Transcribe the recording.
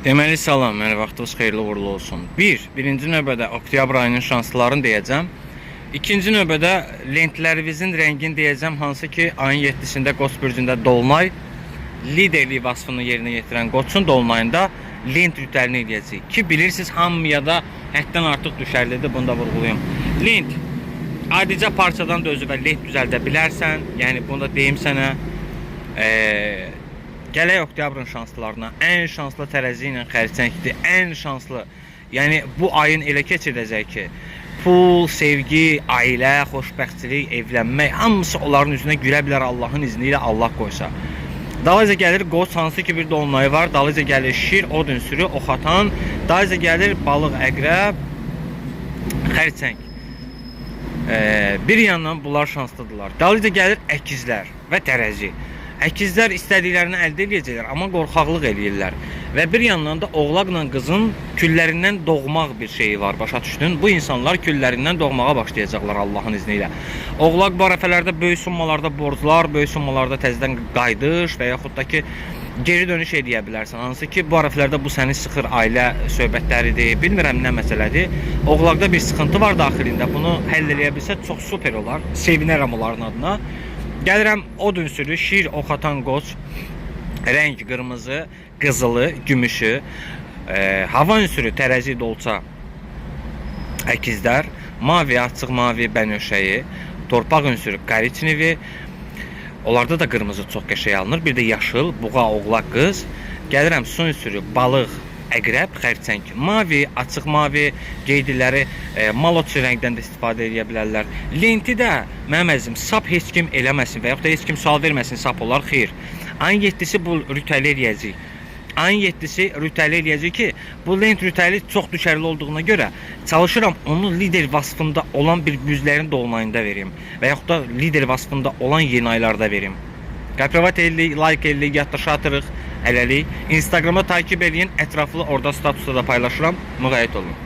Deməli salam, hər vaxtınız xeyirli uğurlu olsun. Birinci növbədə oktyabr ayının şanslarını deyəcəm. İkinci növbədə lentlərimizin rəngini deyəcəm, hansı ki ayın 7-sində Qoç bürcündə dolunay liderlik vasfını yerinə yetirən Qoçun dolunayında lent rütəlini eləyəcək. Ki bilirsiniz, hamıya da həddən artıq düşərlidir, bunu da vurğulayım. Lent adicə parçadan da özü və lent düzəldə bilərsən, yəni bunu da deyim sənə. Gələk oktyabrın şanslılarına. Ən şanslı tərəzi ilə xərçəngdir. Ən şanslı. Yəni bu ayın elə keçiriləcək ki, pul, sevgi, ailə, xoşbəxtçilik, evlənmək hamısı onların üzünə gülə bilər Allahın izni ilə, Allah qoysa. Dalıyca gəlir Qoç, hansı ki bir dolunayı var. Dalıyca gəlir Şir, Odun sürü, Oxatan. Dalıyca gəlir Balıq, Əqrəb, Xərçəng. Bir yandan bunlar şanslıdırlar. Dalıyca gəlir Əkizlər və Tərəzi. Əkizlər istədiklərini əldə edəcəklər, amma qorxaqlıq eləyirlər. Və bir yandan da oğlaqla qızın küllərindən doğmaq bir şeyi var, başa düşdün? Bu insanlar küllərindən doğmağa başlayacaqlar Allahın izni ilə. Oğlaq bu ərəfələrdə böyük summalarda borclar, böyük summalarda təzədən qayıdış və yaxud da ki geri dönüş edə bilərsən. Hansı ki bu ərəfələrdə bu səni sıxır, ailə söhbətləridir, bilmirəm nə məsələdir. Oğlaqda bir sıxıntı var daxilində, bunu həll edə bilsə çox super olar. Sevinərəm onların adına. Gəlirəm Odun sürü, Şir, Oxatan, Qoç, rəng qırmızı, qızılı, gümüşü, hava ünsürü, Tərəzi, Dolça, Əkizlər, mavi, açıq mavi, Bənövşəyi, torpaq ünsürü, Qariçnevi, onlarda da qırmızı çox qəşəng alınır. Bir də yaşıl, buğa, oğlaq, qız. Gəlirəm su ünsürü, balıq, Əqrəb, Xərçəng, mavi, açıq mavi, qeydləri malotçu rəngdən də istifadə edə bilərlər. Lenti də mənim əzizim sap heç kim eləməsin və yaxud da heç kim sual verməsin, sap olar, xeyr. Ayın 7-si bu rütəli eləyəcək. Ayın 7-si rütəli eləyəcək ki, bu lent rütəli çox düşərli olduğuna görə çalışıram onu lider vasfında olan bir güzlərin dolunayında verim və yaxud da lider vasfında olan yeni aylarda verim. Qəprivat eləyik, like eləyik, yaddaşa atırıq. Hələlik Instagramda takip edin, ətraflı orada statusda da paylaşıram. Müğayət olun.